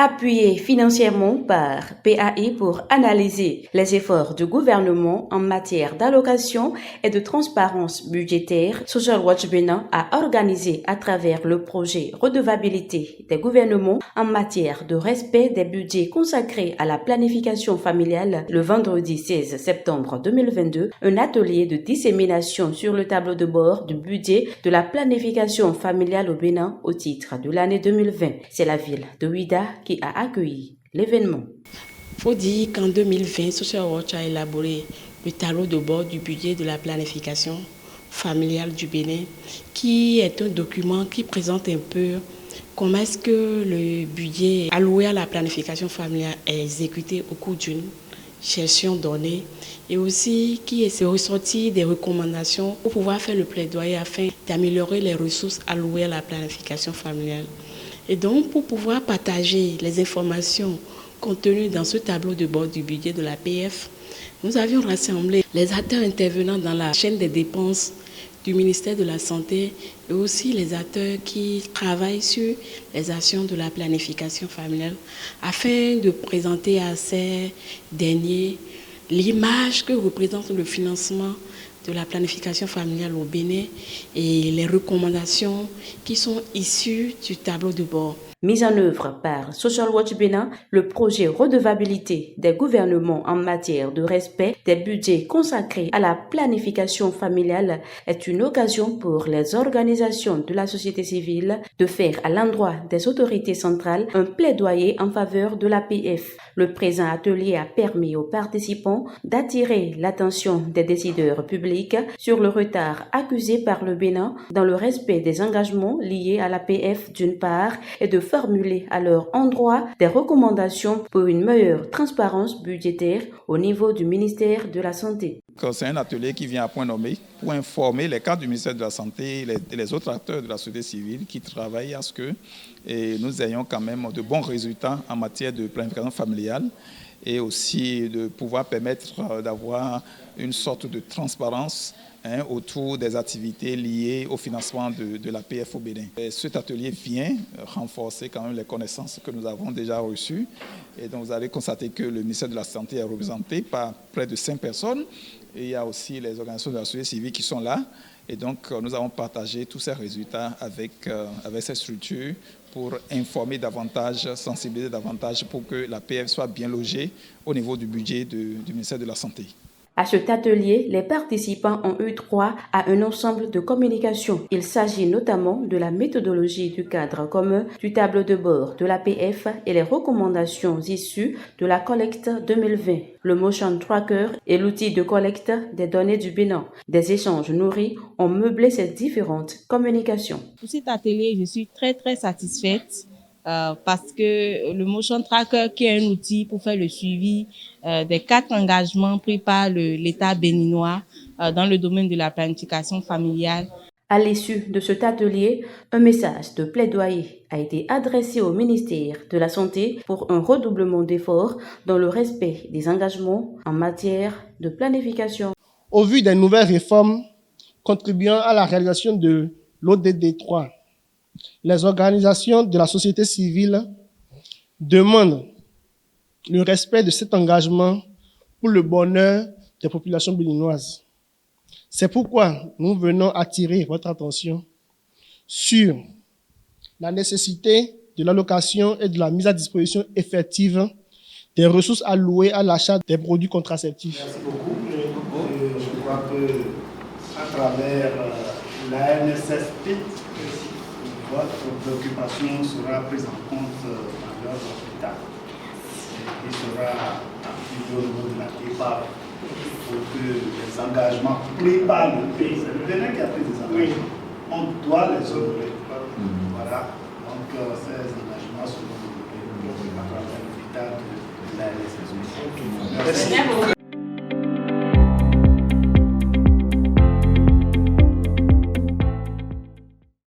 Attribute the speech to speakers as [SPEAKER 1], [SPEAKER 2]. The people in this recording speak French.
[SPEAKER 1] Appuyé financièrement par PAI pour analyser les efforts du gouvernement en matière d'allocation et de transparence budgétaire, Social Watch Bénin a organisé à travers le projet Redevabilité des gouvernements en matière de respect des budgets consacrés à la planification familiale le vendredi 16 septembre 2022, un atelier de dissémination sur le tableau de bord du budget de la planification familiale au Bénin au titre de l'année 2020. C'est la ville de Ouidah qui a accueilli l'événement.
[SPEAKER 2] Il faut dire qu'en 2020, Social Watch a élaboré le tableau de bord du budget de la planification familiale du Bénin, qui est un document qui présente un peu comment est-ce que le budget alloué à la planification familiale est exécuté au cours d'une gestion donnée et aussi qui est ressorti des recommandations pour pouvoir faire le plaidoyer afin d'améliorer les ressources allouées à la planification familiale. Et donc, pour pouvoir partager les informations contenues dans ce tableau de bord du budget de la PF, nous avions rassemblé les acteurs intervenant dans la chaîne des dépenses du ministère de la Santé et aussi les acteurs qui travaillent sur les actions de la planification familiale afin de présenter à ces derniers l'image que représente le financement de la planification familiale au Bénin et les recommandations qui sont issues du tableau de bord.
[SPEAKER 1] Mis en œuvre par Social Watch Bénin, le projet Redevabilité des gouvernements en matière de respect des budgets consacrés à la planification familiale est une occasion pour les organisations de la société civile de faire à l'endroit des autorités centrales un plaidoyer en faveur de la PF. Le présent atelier a permis aux participants d'attirer l'attention des décideurs publics sur le retard accusé par le Bénin dans le respect des engagements liés à la PF d'une part et de formuler à leur endroit des recommandations pour une meilleure transparence budgétaire au niveau du ministère de la Santé.
[SPEAKER 3] C'est un atelier qui vient à point nommé pour informer les cadres du ministère de la Santé et les autres acteurs de la société civile qui travaillent à ce que nous ayons quand même de bons résultats en matière de planification familiale et aussi de pouvoir permettre d'avoir une sorte de transparence autour des activités liées au financement de la PF au Bénin. Et cet atelier vient renforcer quand même les connaissances que nous avons déjà reçues. Et donc vous allez constater que le ministère de la Santé est représenté par près de 5 personnes. Et il y a aussi les organisations de la société civile qui sont là. Et donc nous avons partagé tous ces résultats avec ces structures pour informer davantage, sensibiliser davantage pour que la PF soit bien logée au niveau du budget du ministère de la Santé.
[SPEAKER 1] À cet atelier, les participants ont eu droit à un ensemble de communications. Il s'agit notamment de la méthodologie du cadre commun, du tableau de bord de l'APF et les recommandations issues de la collecte 2020. Le Motion Tracker est l'outil de collecte des données du Bénin. Des échanges nourris ont meublé ces différentes communications.
[SPEAKER 4] Pour cet atelier, je suis très satisfaite. Parce que le Motion Tracker, qui est un outil pour faire le suivi des 4 engagements pris par l'État béninois dans le domaine de la planification familiale.
[SPEAKER 1] À l'issue de cet atelier, un message de plaidoyer a été adressé au ministère de la Santé pour un redoublement d'efforts dans le respect des engagements en matière de planification.
[SPEAKER 5] Au vu des nouvelles réformes contribuant à la réalisation de l'ODD 3, les organisations de la société civile demandent le respect de cet engagement pour le bonheur des populations béninoises. C'est pourquoi nous venons attirer votre attention sur la nécessité de l'allocation et de la mise à disposition effective des ressources allouées à l'achat des produits contraceptifs.
[SPEAKER 6] Merci beaucoup. Je crois qu'à travers la NSSP, votre préoccupation sera prise en compte dans leur hôpital. Il sera appuyé au niveau de la PEPA pour que les engagements pris par le pays, c'est le Bénin qui a pris des engagements, on doit les honorer. Voilà, donc ces engagements seront développés à travers l'hôpital de la NSSP. Merci.